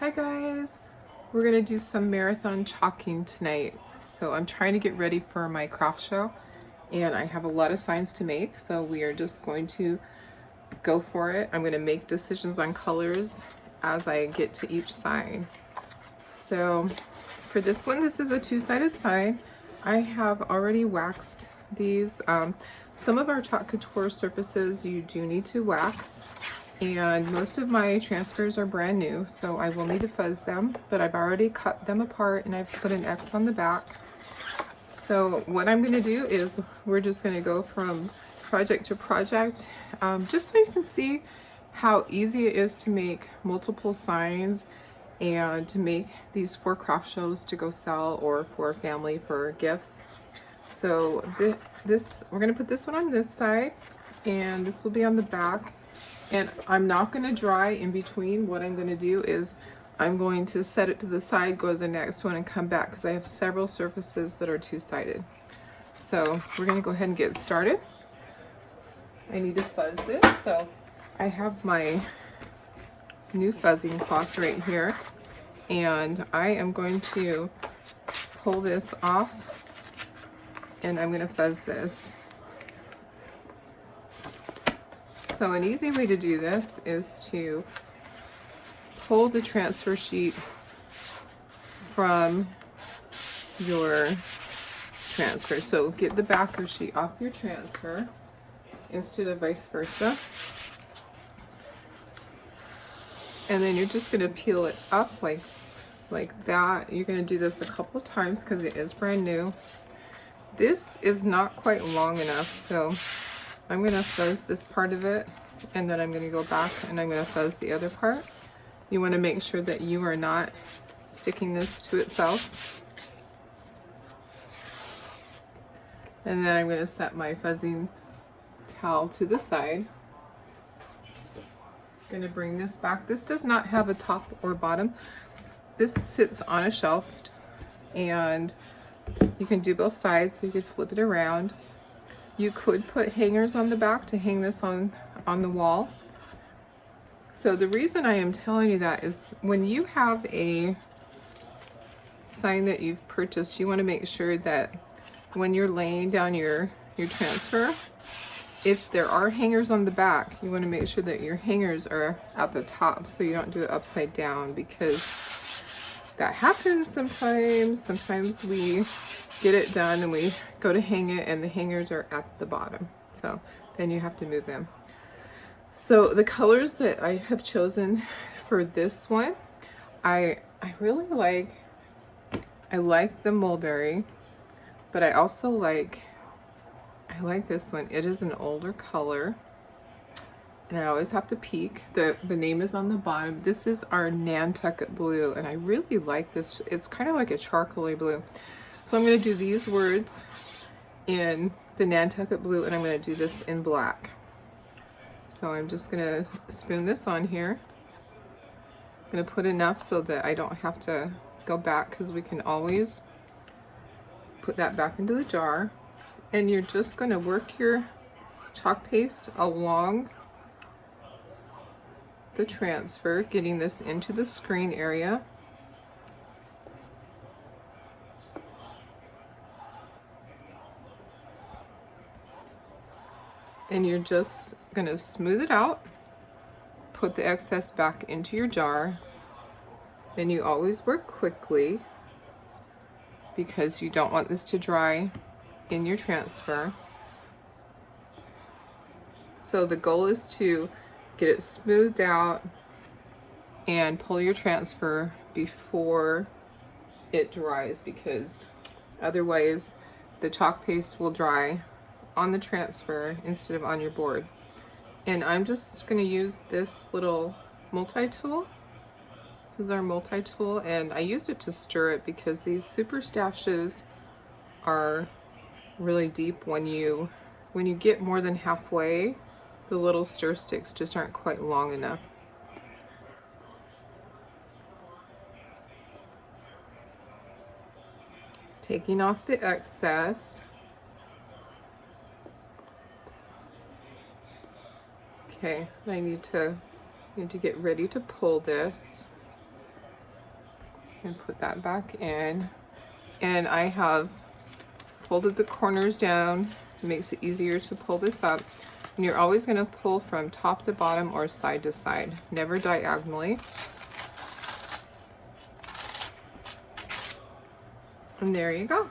Hi guys, we're gonna do some marathon chalking tonight. So I'm trying to get ready for my craft show and I have a lot of signs to make, so we are just going to go for it. I'm gonna make decisions on colors as I get to each sign. So for this one, this is a two-sided sign. I have already waxed these. Some of our Chalk Couture surfaces you do need to wax, and most of my transfers are brand new, so I will need to fuzz them, but I've already cut them apart and I've put an X on the back. So what I'm going to do is we're just going to go from project to project, just so you can see how easy it is to make multiple signs and to make these for craft shows to go sell or for family for gifts. So we're going to put this one on this side and this will be on the back. And I'm not going to dry in between. What I'm going to do is I'm going to set it to the side, go to the next one, and come back because I have several surfaces that are two-sided. So we're going to go ahead and get started. I need to fuzz this, so I have my new fuzzing cloth right here, and I am going to pull this off and I'm going to fuzz this. So an easy way to do this is to pull the transfer sheet from your transfer. So get the backer sheet off your transfer instead of vice versa. And then you're just going to peel it up like that. You're going to do this a couple of times because it is brand new. This is not quite long enough, so I'm going to fuzz this part of it, and then I'm going to go back and I'm going to fuzz the other part. You want to make sure that you are not sticking this to itself. And then I'm going to set my fuzzing towel to the side. I'm going to bring this back. This does not have a top or bottom. This sits on a shelf, and you can do both sides, so you could flip it around. You could put hangers on the back to hang this on the wall. So the reason I am telling you that is when you have a sign that you've purchased, you want to make sure that when you're laying down your transfer, if there are hangers on the back, you want to make sure that your hangers are at the top so you don't do it upside down, because that happens sometimes. Sometimes we get it done and we go to hang it and the hangers are at the bottom, so then you have to move them. So the colors that I have chosen for this one, I really like the mulberry, but I also like this one. It is an older color and I always have to peek. The name is on the bottom. This is our Nantucket blue, and I really like this. It's kind of like a charcoaly blue. So I'm going to do these words in the Nantucket blue, and I'm going to do this in black. So I'm just going to spoon this on here. I'm going to put enough so that I don't have to go back, because we can always put that back into the jar. And you're just going to work your chalk paste along the transfer, getting this into the screen area. And you're just going to smooth it out, put the excess back into your jar, and you always work quickly because you don't want this to dry in your transfer. So the goal is to get it smoothed out and pull your transfer before it dries, because otherwise the chalk paste will dry on the transfer instead of on your board. And I'm just going to use this little multi-tool. This is our multi-tool, and I use it to stir it because these super stashes are really deep. When you get more than halfway, the little stir sticks just aren't quite long enough. Taking off the excess. Okay, I need to get ready to pull this. and put that back in. And I have folded the corners down. It makes it easier to pull this up. And you're always going to pull from top to bottom or side to side, never diagonally. And there you go.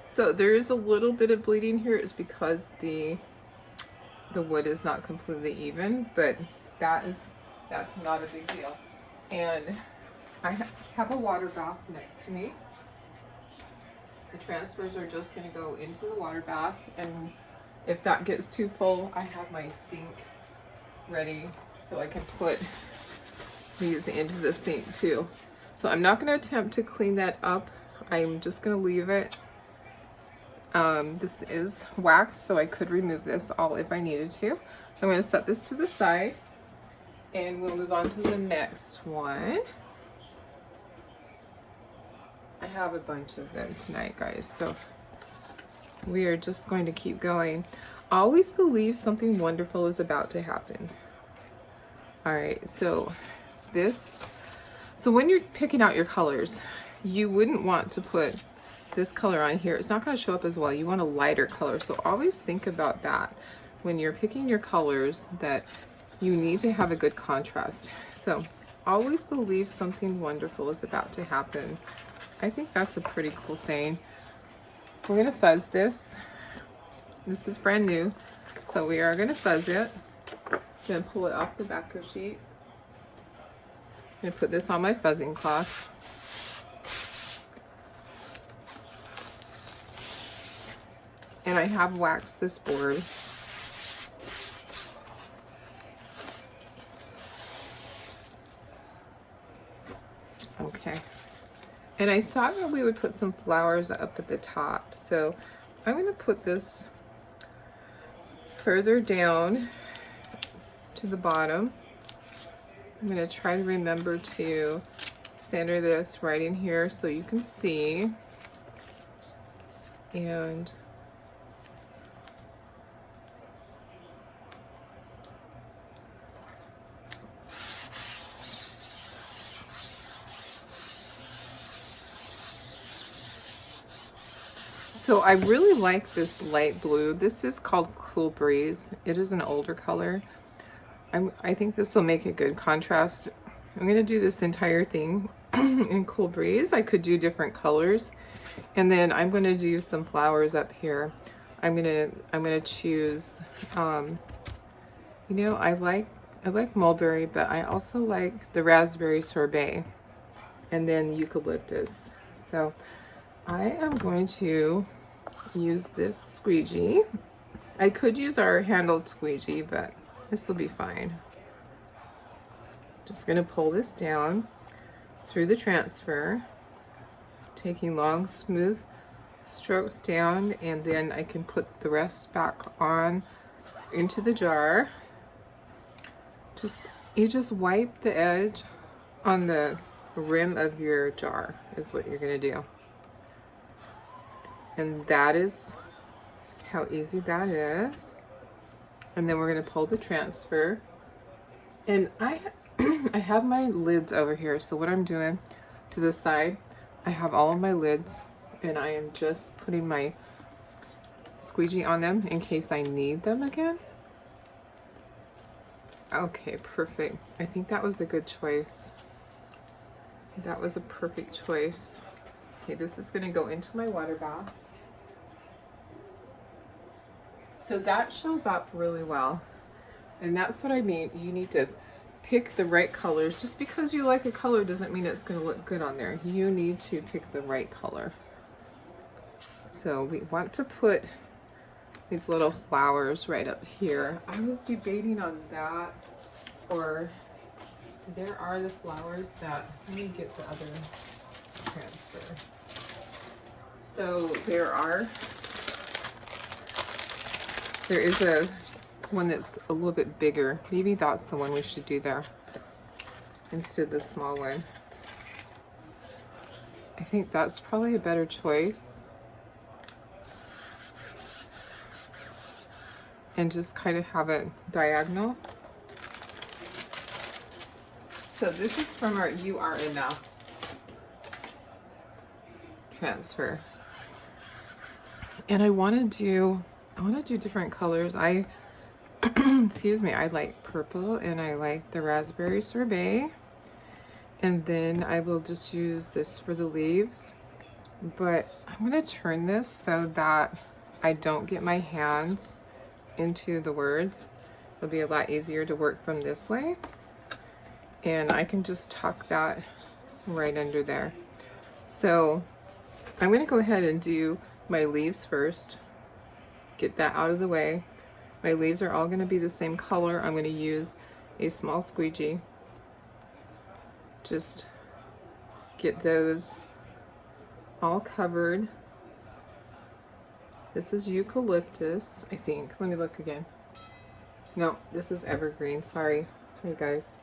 So there is a little bit of bleeding here. It's because the wood is not completely even, but that's not a big deal. And I have a water bath next to me. The transfers are just going to go into the water bath, and if that gets too full, I have my sink ready so I can put these into the sink too. So I'm not going to attempt to clean that up. I'm just going to leave it. This is wax, so I could remove this all if I needed to. I'm going to set this to the side, and we'll move on to the next one. I have a bunch of them tonight, guys, so we are just going to keep going. Always believe something wonderful is about to happen. All right, so when you're picking out your colors, you wouldn't want to put this color on here. It's not going to show up as well. You want a lighter color, so always think about that when you're picking your colors, that you need to have a good contrast. So always believe something wonderful is about to happen. I think that's a pretty cool saying. We're going to fuzz this. This is brand new, so we are going to fuzz it. Going to pull it off the backer sheet. Going to put this on my fuzzing cloth. And I have waxed this board. Okay. And I thought that we would put some flowers up at the top. So I'm going to put this further down to the bottom. I'm going to try to remember to center this right in here so you can see. And so I really like this light blue. This is called Cool Breeze. It is an older color. I think this will make a good contrast. I'm going to do this entire thing in Cool Breeze. I could do different colors, and then I'm going to do some flowers up here. I'm gonna choose. You know, I like mulberry, but I also like the raspberry sorbet, and then eucalyptus. So I am going to use this squeegee. I could use our handled squeegee, but this will be fine. Just going to pull this down through the transfer, taking long, smooth strokes down, and then I can put the rest back on into the jar. You just wipe the edge on the rim of your jar is what you're going to do. And that is how easy that is. And then we're going to pull the transfer. And I have my lids over here. So what I'm doing to the side, I have all of my lids, and I am just putting my squeegee on them in case I need them again. Okay, perfect. I think that was a good choice. That was a perfect choice. Okay, this is going to go into my water bath. So that shows up really well. And that's what I mean. You need to pick the right colors. Just because you like a color doesn't mean it's going to look good on there. You need to pick the right color. So we want to put these little flowers right up here. I was debating on that, or there are the flowers that, let me get the other transfer. So there is a one that's a little bit bigger. Maybe that's the one we should do there instead of the small one. I think that's probably a better choice. And just kind of have it diagonal. So this is from our You Are Enough. transfer. And I want to do different colors. Excuse me, I like purple and I like the raspberry sorbet. And then I will just use this for the leaves. But I'm going to turn this so that I don't get my hands into the words. It'll be a lot easier to work from this way. And I can just tuck that right under there. So I'm going to go ahead and do my leaves first. Get that out of the way. My leaves are all going to be the same color. I'm going to use a small squeegee. Just get those all covered. This is eucalyptus, I think. Let me look again. No, this is evergreen. Sorry guys.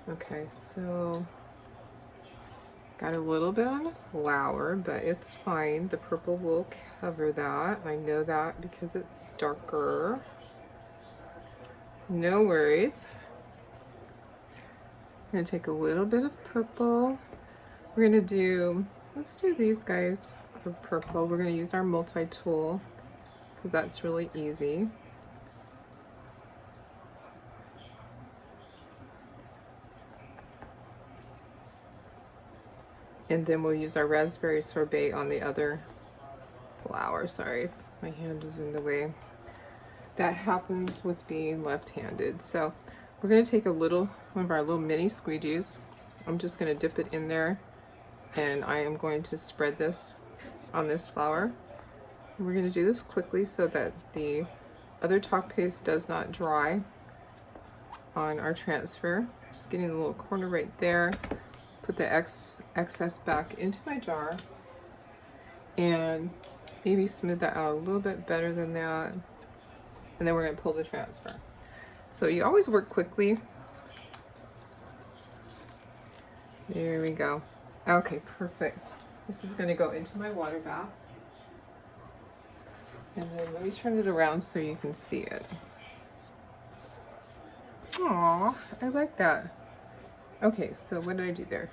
Okay, so got a little bit on the flower, but it's fine. The purple will cover that. I know that because it's darker. No worries. I'm gonna take a little bit of purple. We're gonna do, let's do these guys of purple. We're gonna use our multi-tool because that's really easy. And then we'll use our raspberry sorbet on the other flower. Sorry if my hand is in the way. That happens with being left-handed. So we're gonna take one of our little mini squeegees. I'm just gonna dip it in there and I am going to spread this on this flower. We're gonna do this quickly so that the other chalk paste does not dry on our transfer. Just getting a little corner right there. Put the excess back into my jar and maybe smooth that out a little bit better than that. And then we're gonna pull the transfer. So you always work quickly. There we go. Okay, perfect. This is gonna go into my water bath. And then let me turn it around so you can see it. Aw, I like that. Okay, so what did I do there?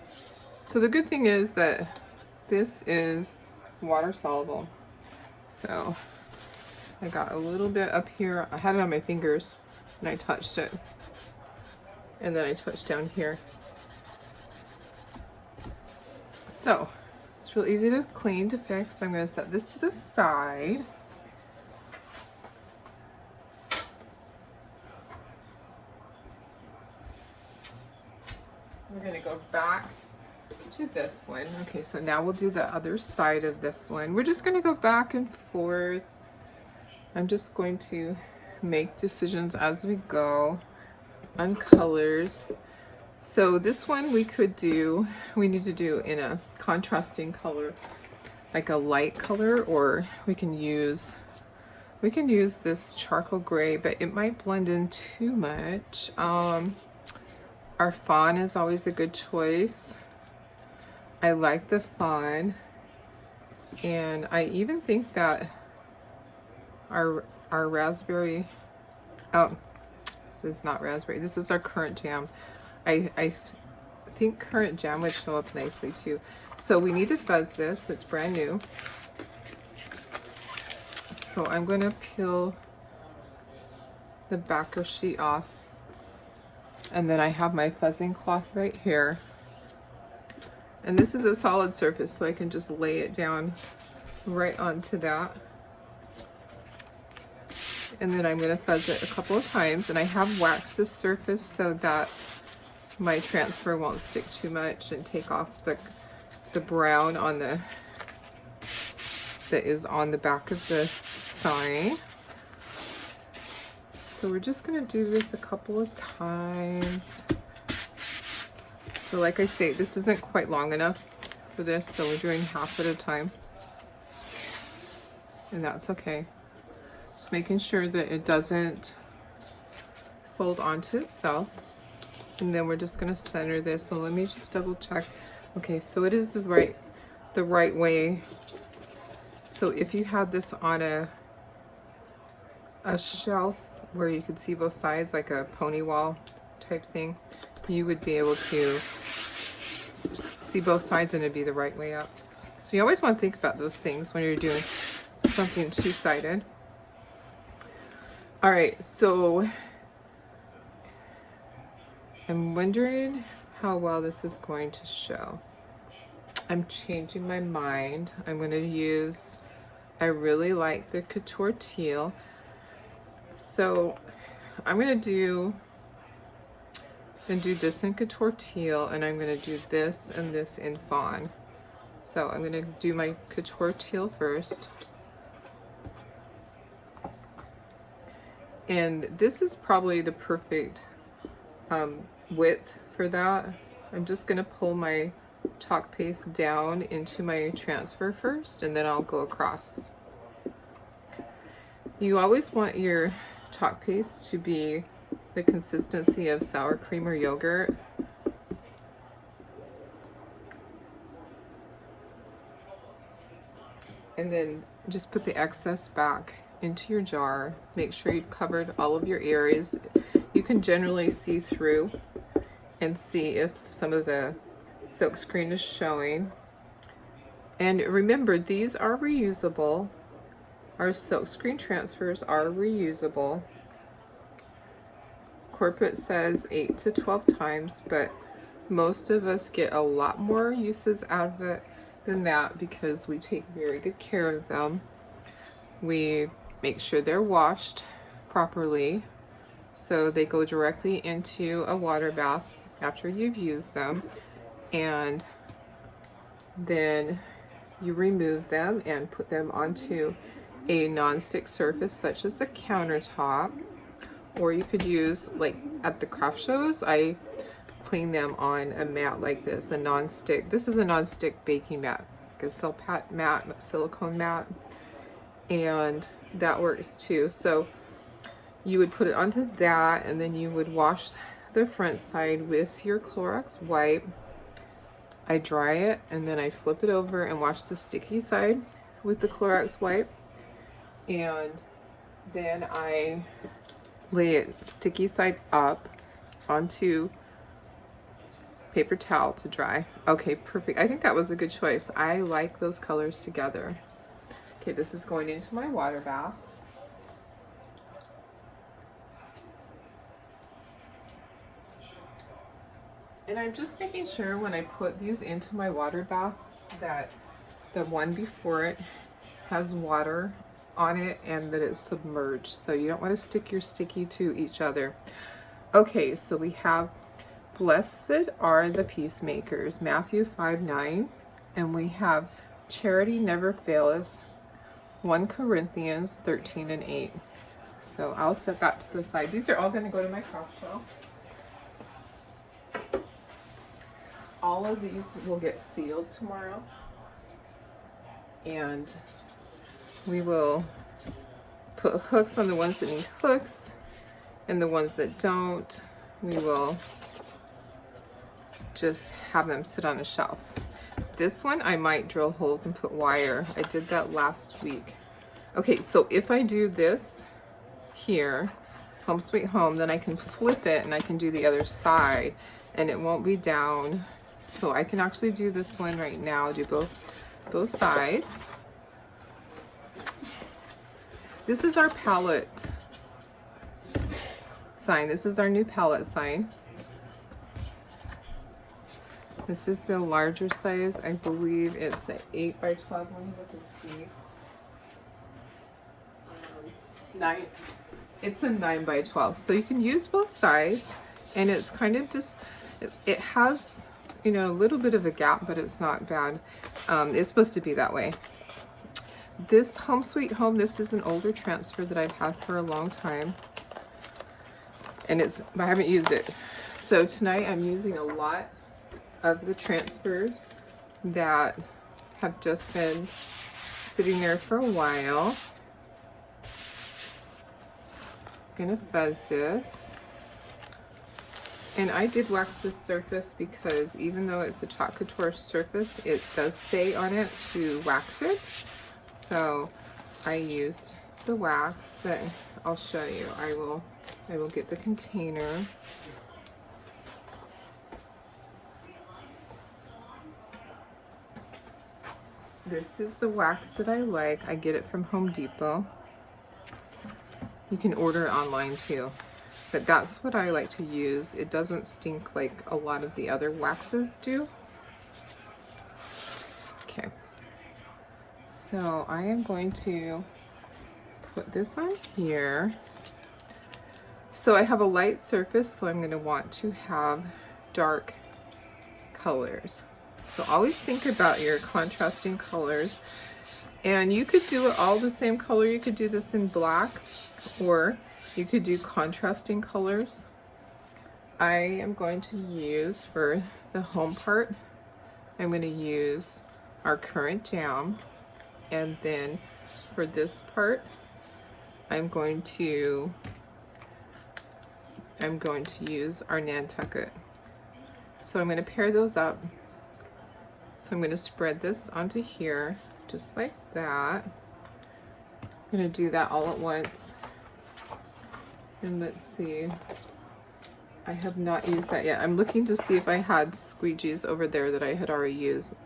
So the good thing is that this is water soluble. So I got a little bit up here. I had it on my fingers and I touched it. And then I touched down here. So it's real easy to clean, to fix. I'm going to set this to the side. We're going to go back to this one. Okay, so now we'll do the other side of this one. We're just going to go back and forth. I'm just going to make decisions as we go on colors. So this one we need to do in a contrasting color, like a light color, or we can use this charcoal gray, but it might blend in too much. Our fawn is always a good choice. I like the fawn, and I even think that our raspberry, oh, this is not raspberry, this is our currant jam. I think currant jam would show up nicely too. So we need to fuzz this, it's brand new. So I'm going to peel the backer sheet off. And then I have my fuzzing cloth right here. And this is a solid surface, so I can just lay it down right onto that. And then I'm going to fuzz it a couple of times. And I have waxed this surface so that my transfer won't stick too much and take off the brown on that is on the back of the sign. So we're just going to do this a couple of times. So like I say, this isn't quite long enough for this, so we're doing half at a time. And that's okay. Just making sure that it doesn't fold onto itself. And then we're just going to center this. So let me just double check. Okay, so it is the right way. So if you had this on a shelf where you could see both sides, like a pony wall type thing, you would be able to see both sides and it'd be the right way up. So you always want to think about those things when you're doing something two-sided. All right, so I'm wondering how well this is going to show. I'm changing my mind. I'm going to use, I really like the Couture Teal. So I'm going to do this in Couture Teal, and I'm going to do this and this in Fawn. So I'm going to do my Couture Teal first. And this is probably the perfect width for that. I'm just going to pull my chalk paste down into my transfer first, and then I'll go across. You always want your chalk paste to be the consistency of sour cream or yogurt. And then just put the excess back into your jar. Make sure you've covered all of your areas. You can generally see through and see if some of the silk screen is showing. And remember, these are reusable. Our silk screen transfers are reusable. Corporate says 8 to 12 times, but most of us get a lot more uses out of it than that because we take very good care of them. We make sure they're washed properly, so they go directly into a water bath after you've used them, and then you remove them and put them onto a non-stick surface such as a countertop, or you could use, like at the craft shows, I clean them on a mat like this, a non-stick. This is a non-stick baking mat, like a silicone mat, and that works too. So you would put it onto that, and then you would wash the front side with your Clorox wipe. I dry it, and then I flip it over and wash the sticky side with the Clorox wipe, and then I lay it sticky side up onto paper towel to dry. Okay, perfect. I think that was a good choice. I like those colors together. Okay, this is going into my water bath. And I'm just making sure when I put these into my water bath that the one before it has water on it and that it's submerged. So you don't want to stick your sticky to each other. Okay, so we have blessed are the peacemakers, Matthew 5:9, and we have charity never faileth, 1 Corinthians 13:8. So I'll set that to the side. These are all going to go to my craft show. All of these will get sealed tomorrow, and we will put hooks on the ones that need hooks, and the ones that don't, we will just have them sit on a shelf. This one I might drill holes and put wire. I did that last week. Okay, so if I do this here, Home Sweet Home, then I can flip it and I can do the other side, and it won't be down. So I can actually do this one right now, do both sides. This is our palette sign. This is our new palette sign. This is the larger size. I believe it's an 8 by 12. Let me look and see. It's a 9 by 12. So you can use both sides, and it's kind of just, it has, you know, a little bit of a gap, but it's not bad. It's supposed to be that way. This Home Sweet Home, this is an older transfer that I've had for a long time, and I haven't used it. So tonight I'm using a lot of the transfers that have just been sitting there for a while. I'm gonna fuzz this. And I did wax this surface because even though it's a chalk couture surface, it does say on it to wax it. So I used the wax that I'll show you. I will get the container. This is the wax that I like. I get it from Home Depot. You can order it online too, but that's what I like to use. It doesn't stink like a lot of the other waxes do. Okay, so I am going to put this on here. So I have a light surface, so I'm going to want to have dark colors. So always think about your contrasting colors. And you could do it all the same color. You could do this in black, or you could do contrasting colors. I am going to use, for the home part, I'm going to use our current jam. And then for this part, I'm going to use our Nantucket. So I'm going to pair those up. So I'm going to spread this onto here, just like that. I'm going to do that all at once. And let's see, I have not used that yet. I'm looking to see if I had squeegees over there that I had already used.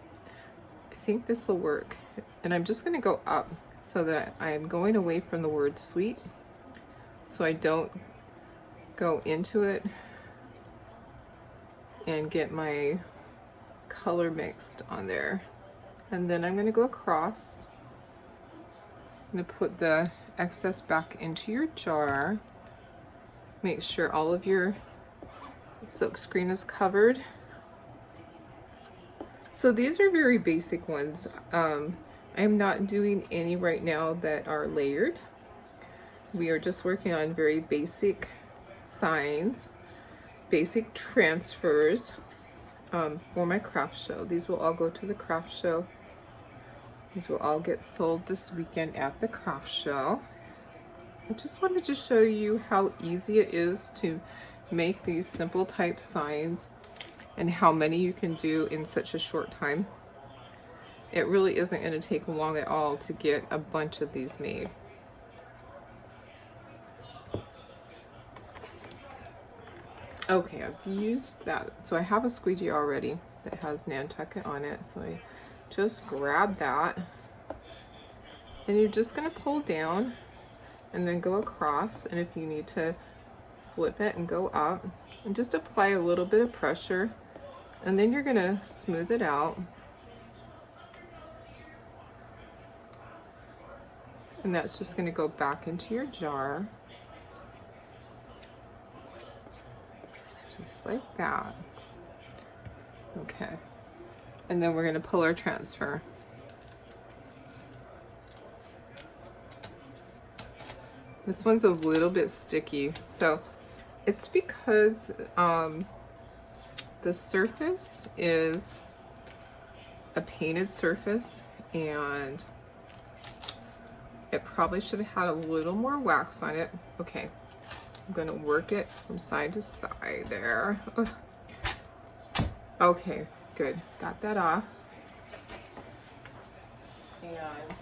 I think this will work. And I'm just going to go up so that I'm going away from the word sweet, so I don't go into it and get my color mixed on there. And then I'm going to go across. I'm going to put the excess back into your jar. Make sure all of your silk screen is covered. So these are very basic ones. I'm not doing any right now that are layered. We are just working on very basic signs, basic transfers for my craft show. These will all go to the craft show. These will all get sold this weekend at the craft show. I just wanted to show you how easy it is to make these simple type signs and how many you can do in such a short time. It really isn't going to take long at all to get a bunch of these made. Okay, I've used that. So I have a squeegee already that has Nantucket on it. So I just grab that. And you're just going to pull down and then go across. And if you need to flip it and go up, and just apply a little bit of pressure. And then you're going to smooth it out. And that's just going to go back into your jar. Just like that. Okay. And then we're going to pull our transfer. This one's a little bit sticky. So it's because the surface is a painted surface, and it probably should have had a little more wax on it. Okay. I'm going to work it from side to side there. Ugh. Okay, good. Got that off. And I'm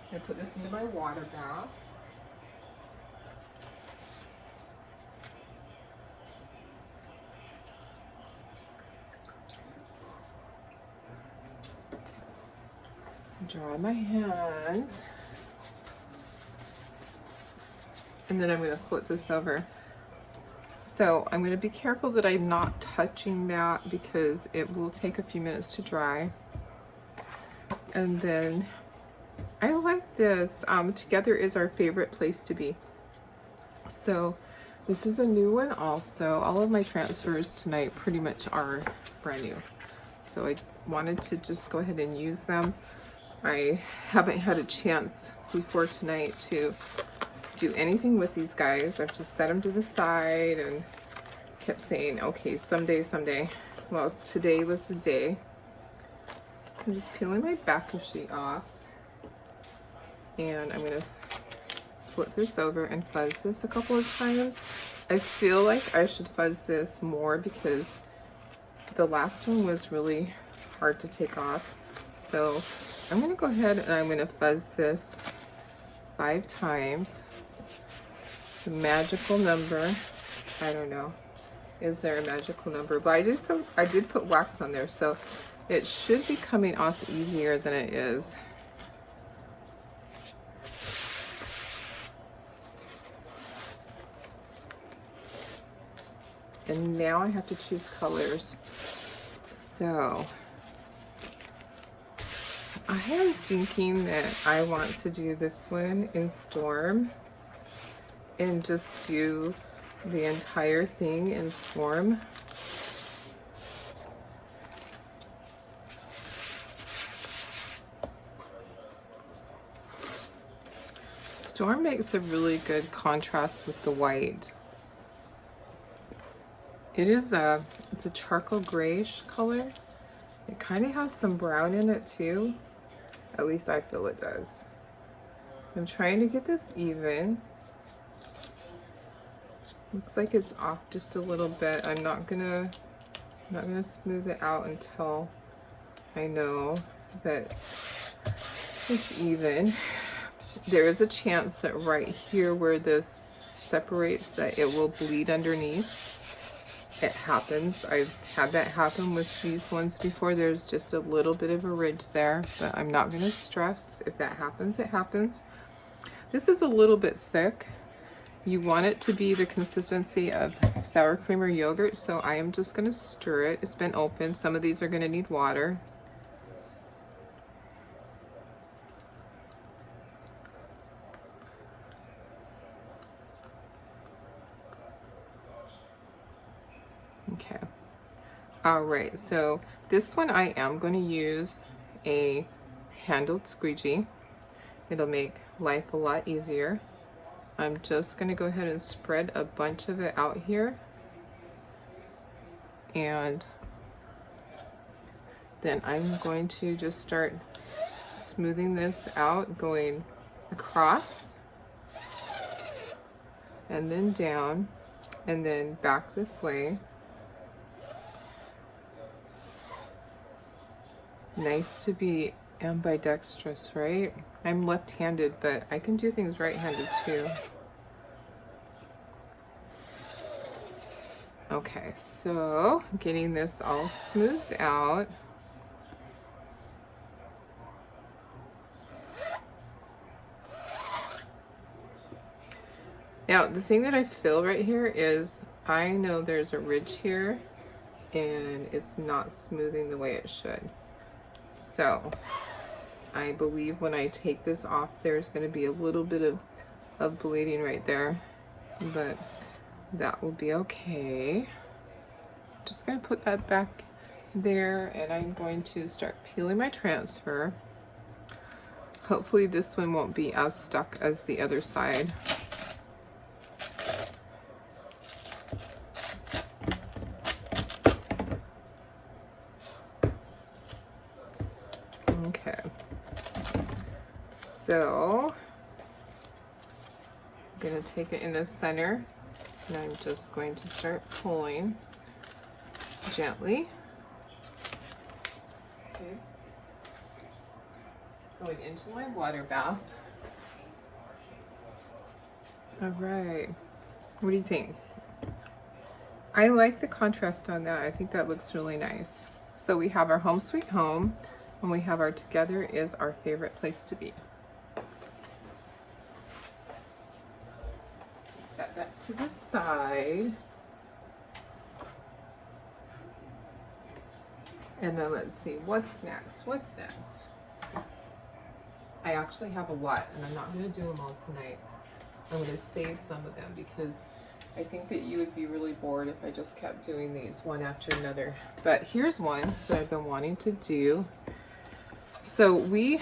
going to put this into my water bath. Dry my hands. And then I'm going to flip this over. So I'm going to be careful that I'm not touching that because it will take a few minutes to dry. And then I like this. Together is our favorite place to be. So this is a new one also. All of my transfers tonight pretty much are brand new. So I wanted to just go ahead and use them. I haven't had a chance before tonight to do anything with these guys. I've just set them to the side and kept saying, okay, someday. Well, today was the day. So I'm just peeling my backer sheet off, and I'm going to flip this over and fuzz this a couple of times. I feel like I should fuzz this more because the last one was really hard to take off. So I'm going to go ahead and I'm going to fuzz this 5 times. The magical number, I don't know, is there a magical number? But I did put wax on there, so It should be coming off easier than it is. And now I have to choose colors. So I am thinking that I want to do this one in Storm and just do the entire thing in Storm. Storm makes a really good contrast with the white. It's a charcoal grayish color. It kind of has some brown in it too. At least I feel it does. I'm trying to get this even. Looks like it's off just a little bit. I'm not gonna smooth it out until I know that it's even. There is a chance that right here where this separates that it will bleed underneath. It happens. I've had that happen with these ones before. There's just a little bit of a ridge there, but I'm not going to stress. If that happens, it happens. This is a little bit thick. You want it to be the consistency of sour cream or yogurt, so I am just going to stir it. It's been opened. Some of these are going to need water. Okay. All right, so this one I am going to use a handled squeegee. It'll make life a lot easier. I'm just going to go ahead and spread a bunch of it out here. And then I'm going to just start smoothing this out, going across and then down and then back this way. Nice to be ambidextrous, right? I'm left-handed, but I can do things right-handed too. Okay, so getting this all smoothed out. Now, the thing that I feel right here is I know there's a ridge here and it's not smoothing the way it should. So I believe when I take this off, there's going to be a little bit of bleeding right there, but that will be okay. Just going to put that back there, and I'm going to start peeling my transfer. Hopefully this one won't be as stuck as the other side. Okay, so I'm going to take it in the center, and I'm just going to start pulling gently. Okay, going into my water bath. All right, what do you think? I like the contrast on that. I think that looks really nice. So we have our home sweet home, and we have our together is our favorite place to be. Set that to the side. And then let's see, what's next? What's next? I actually have a lot, and I'm not going to do them all tonight. I'm going to save some of them because I think that you would be really bored if I just kept doing these one after another. But here's one that I've been wanting to do. So we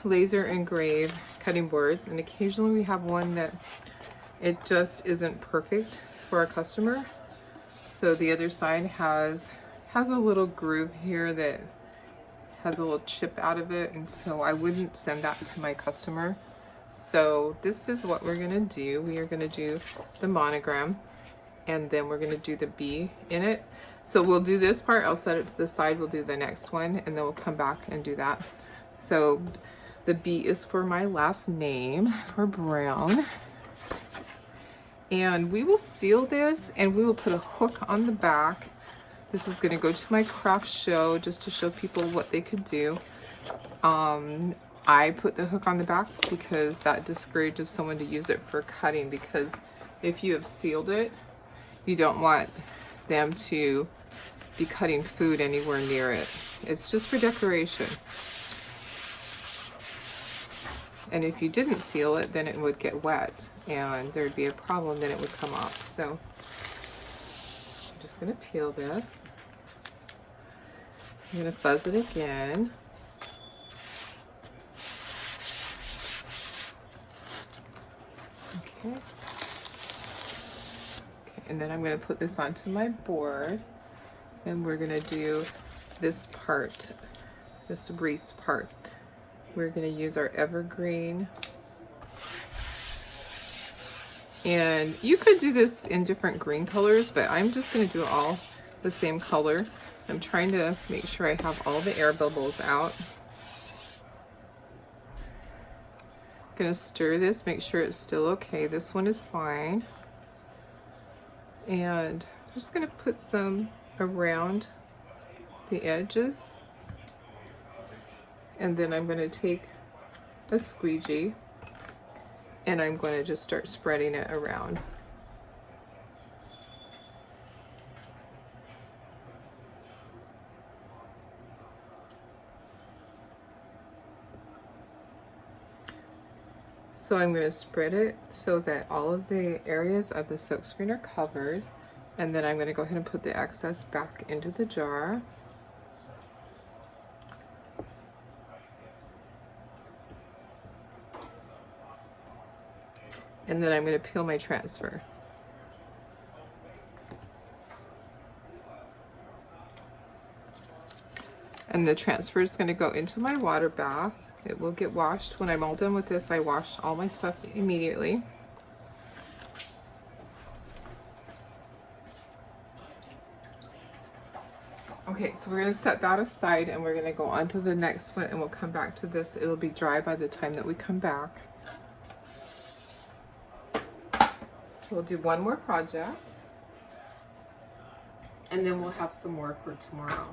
laser engrave cutting boards, and occasionally we have one that it just isn't perfect for a customer. So the other side has a little groove here that has a little chip out of it, and so I wouldn't send that to my customer. So this is what we're gonna do. We are gonna do the monogram, and then we're gonna do the B in it. So we'll do this part, I'll set it to the side, we'll do the next one, and then we'll come back and do that. So the B is for my last name, for Brown. And we will seal this, and we will put a hook on the back This is going to go to my craft show just to show people what they could do. I put the hook on the back because that discourages someone to use it for cutting, because if you have sealed it, you don't want them to be cutting food anywhere near it. It's just for decoration. And if you didn't seal it, then it would get wet and there'd be a problem, then it would come off. So I'm just going to peel this. I'm going to fuzz it again. Okay. And then I'm going to put this onto my board, and we're going to do this part, this wreath part. We're going to use our evergreen. And you could do this in different green colors, but I'm just going to do all the same color. I'm trying to make sure I have all the air bubbles out. I'm going to stir this, make sure it's still okay. This one is fine. And I'm just going to put some around the edges. And then I'm going to take a squeegee and I'm going to just start spreading it around. So I'm going to spread it so that all of the areas of the silkscreen are covered, and then I'm going to go ahead and put the excess back into the jar. And then I'm going to peel my transfer. And the transfer is going to go into my water bath. It will get washed. When I'm all done with this, I wash all my stuff immediately. Okay, so we're going to set that aside and we're going to go on to the next one, and we'll come back to this. It'll be dry by the time that we come back. So we'll do one more project and then we'll have some more for tomorrow.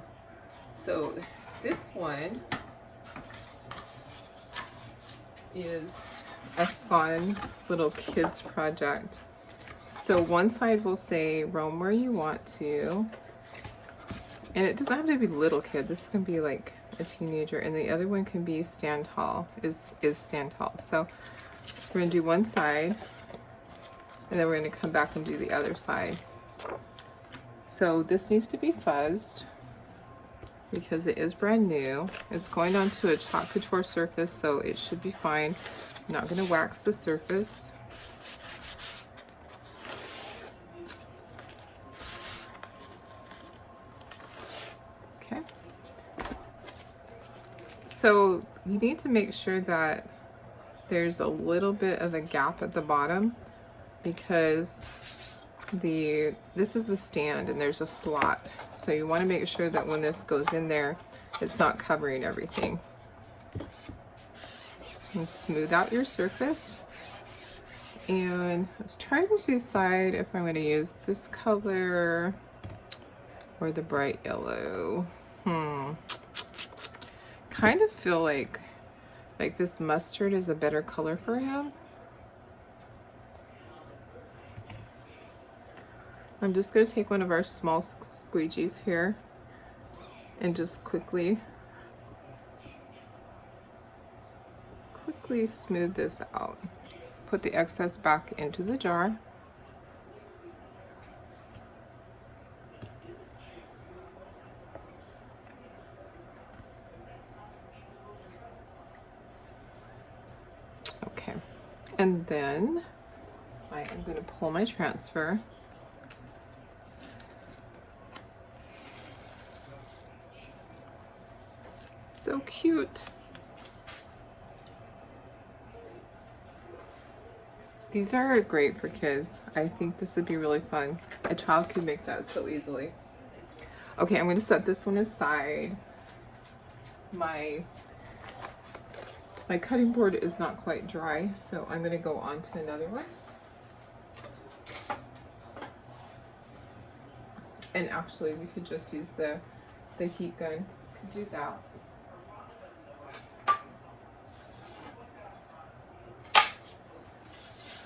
So this one is a fun little kids project. So one side will say roam where you want to, and it doesn't have to be little kid. This can be like a teenager, and the other one can be stand tall, is stand tall. So we're gonna do one side and then we're gonna come back and do the other side. So this needs to be fuzzed because it is brand new. It's going onto a chalk couture surface, so it should be fine. I'm not going to wax the surface. Okay. So you need to make sure that there's a little bit of a gap at the bottom, because this is the stand and there's a slot, so you want to make sure that when this goes in there, it's not covering everything. And smooth out your surface. And I was trying to decide if I'm going to use this color or the bright yellow. Kind of feel like this mustard is a better color for him. I'm just going to take one of our small squeegees here and just quickly smooth this out. Put the excess back into the jar. Okay, and then I am going to pull my transfer. So cute. These are great for kids. I think this would be really fun. A child could make that so easily. Okay, I'm going to set this one aside. My cutting board is not quite dry, so I'm going to go on to another one. And actually we could just use the heat gun to do that.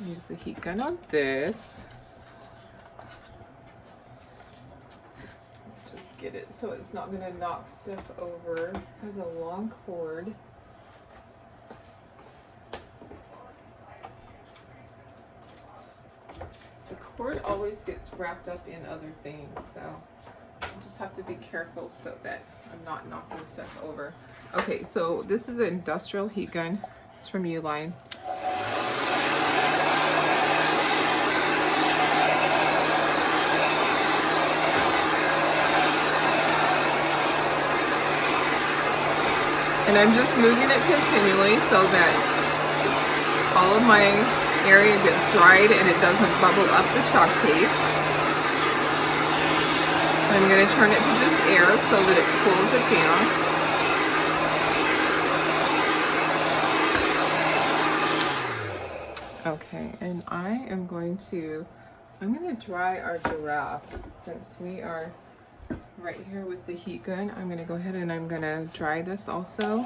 Use the heat gun on this. Just get it so it's not gonna knock stuff over. It has a long cord. The cord always gets wrapped up in other things, so I just have to be careful so that I'm not knocking stuff over. Okay, so this is an industrial heat gun. It's from Uline. And I'm just moving it continually so that all of my area gets dried and it doesn't bubble up the chalk paste. I'm going to turn it to just air so that it cools it down. Okay, and I'm going to dry our giraffe since we are right here with the heat gun. I'm going to go ahead and I'm going to dry this also.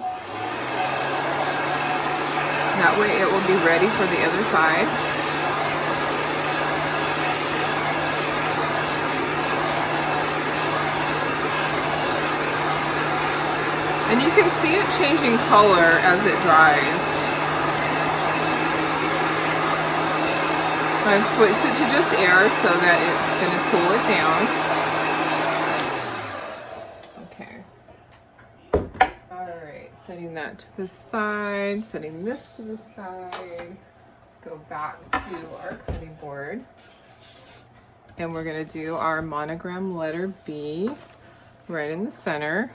That way it will be ready for the other side. And you can see it changing color as it dries. I've switched it to just air so that it's going to cool it down. Setting that to the side, setting this to the side, go back to our cutting board, and we're going to do our monogram letter B right in the center.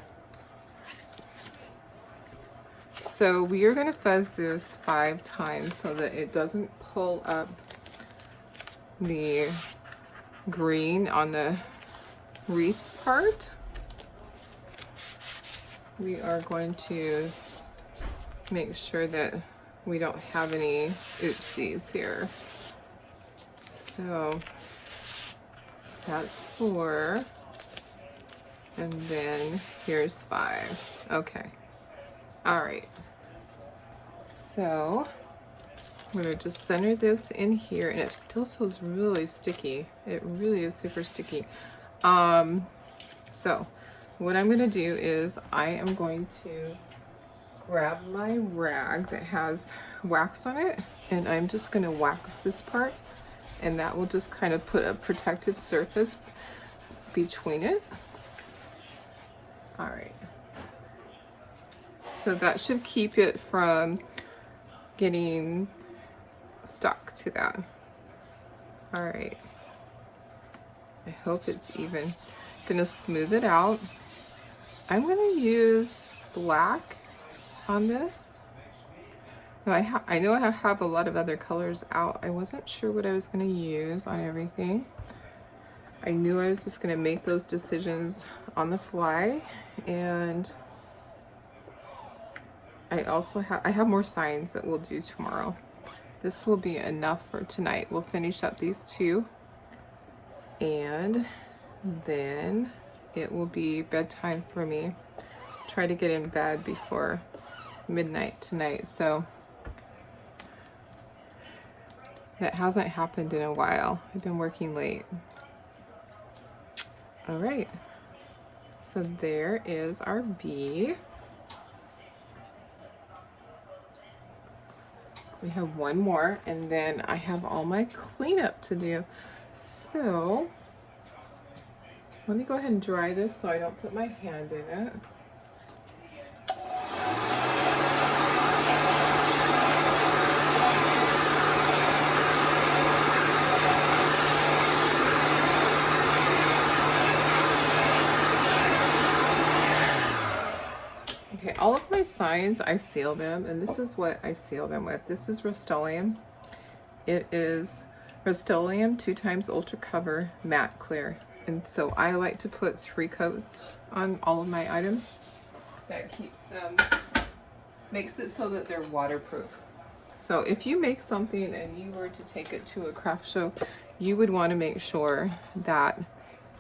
So we are going to fuzz this 5 times so that it doesn't pull up the green on the wreath part. We are going to make sure that we don't have any oopsies here. So that's 4, and then here's 5. Okay. All right. So I'm going to just center this in here, and it still feels really sticky. It really is super sticky. So what I'm going to do is I am going to grab my rag that has wax on it, and I'm just going to wax this part, and that will just kind of put a protective surface between it. All right. So that should keep it from getting stuck to that. All right. I hope it's even. Gonna smooth it out. I'm gonna use black on this. Now I know I have a lot of other colors out. I wasn't sure what I was gonna use on everything. I knew I was just gonna make those decisions on the fly, and I have more signs that we'll do tomorrow. This will be enough for tonight. We'll finish up these 2, and then it will be bedtime for me. Try to get in bed before midnight tonight, so that hasn't happened in a while. I've been working late. All right, so there is our bee. We have 1 more, and then I have all my cleanup to do. So let me go ahead and dry this so I don't put my hand in it. Okay, all of my signs, I seal them, and this is what I seal them with. This is Rust-Oleum. It is Rust-Oleum 2x Ultra Cover Matte Clear. And so I like to put 3 coats on all of my items. That keeps them, makes it so that they're waterproof. So if you make something and you were to take it to a craft show, you would want to make sure that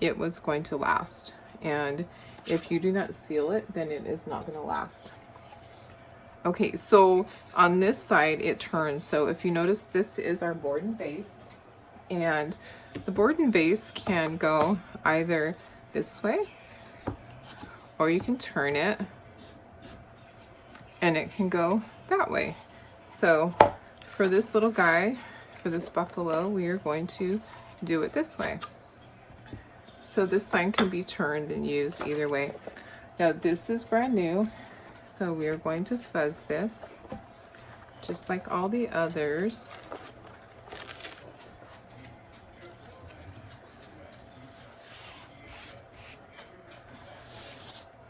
it was going to last. And if you do not seal it, then it is not going to last. Okay, so on this side it turns. So if you notice, this is our board and base, and the board and base can go either this way, or you can turn it and it can go that way. So for this little guy, for this buffalo, we are going to do it this way. So this sign can be turned and used either way. Now this is brand new, so we are going to fuzz this just like all the others.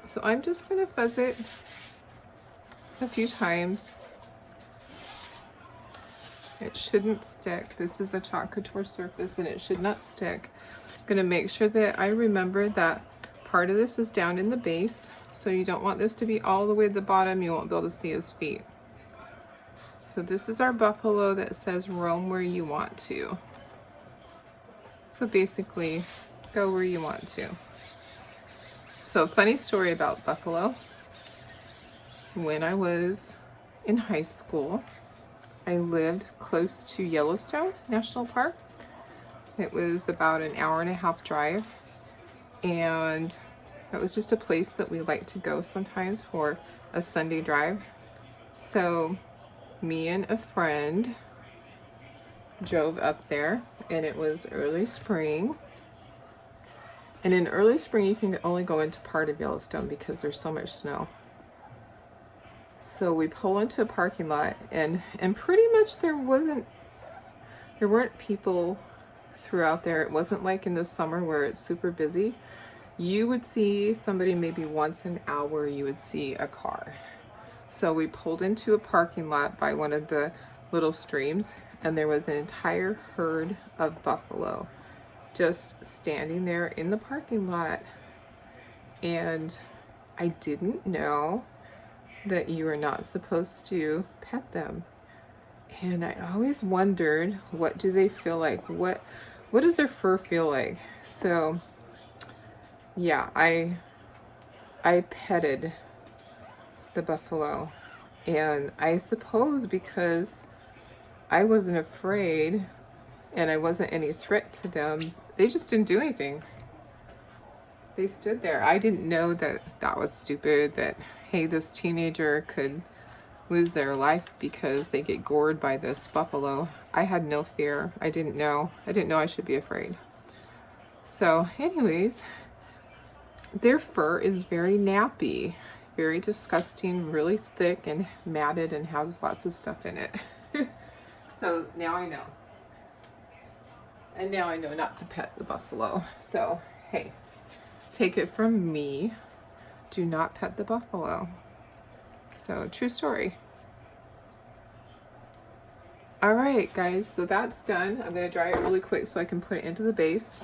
So I'm just going to fuzz it a few times. It shouldn't stick. This is a chalk couture surface and it should not stick. I'm going to make sure that I remember that part of this is down in the base. So you don't want this to be all the way to the bottom. You won't be able to see his feet. So this is our buffalo that says roam where you want to. So basically, go where you want to. So funny story about buffalo. When I was in high school, I lived close to Yellowstone National Park. It was about an hour-and-a-half drive, and it was just a place that we like to go sometimes for a Sunday drive. So me and a friend drove up there, and it was early spring. And in early spring, you can only go into part of Yellowstone because there's so much snow. So we pull into a parking lot, and pretty much there weren't people throughout there. It wasn't like in the summer where it's super busy. You would see somebody maybe once an hour, you would see a car. So we pulled into a parking lot by one of the little streams, and there was an entire herd of buffalo just standing there in the parking lot. And I didn't know that you are not supposed to pet them. And I always wondered, what do they feel like? What does their fur feel like? So yeah, I petted the buffalo, and I suppose because I wasn't afraid and I wasn't any threat to them, they just didn't do anything. They stood there. I didn't know that that was stupid, that hey, this teenager could lose their life because they get gored by this buffalo. I had no fear. I didn't know I should be afraid. So anyways, their fur is very nappy, very disgusting, really thick and matted, and has lots of stuff in it. So now I know. And now I know not to pet the buffalo. So hey, take it from me, do not pet the buffalo. So true story. All right, guys, so that's done. I'm going to dry it really quick so I can put it into the base.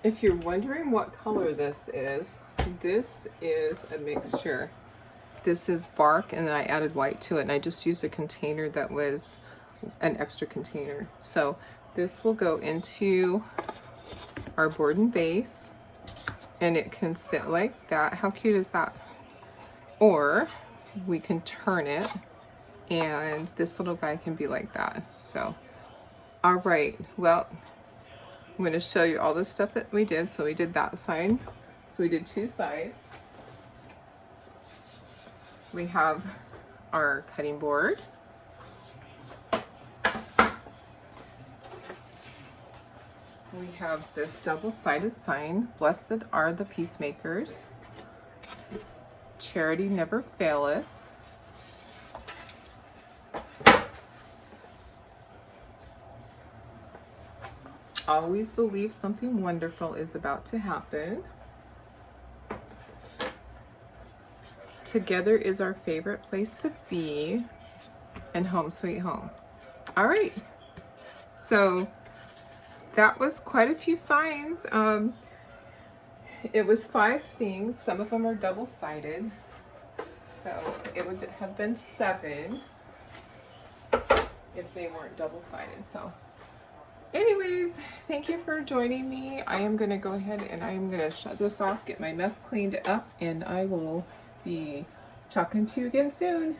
If you're wondering what color this is a mixture. This is bark, and then I added white to it, and I just used a container that was an extra container. So this will go into our board and base, and it can sit like that. How cute is that? Or we can turn it, and this little guy can be like that. So, all right, well, I'm going to show you all the stuff that we did. So we did that side. So we did two sides. We have our cutting board. We have this double-sided sign, "Blessed are the peacemakers. Charity never faileth." Always believe something wonderful is about to happen. Together is our favorite place to be, and home sweet home. All right, so that was quite a few signs. It was 5 things. Some of them are double-sided, so it would have been 7 if they weren't double-sided. So anyways, thank you for joining me. I am going to go ahead and I am going to shut this off, get my mess cleaned up, and I will be talking to you again soon.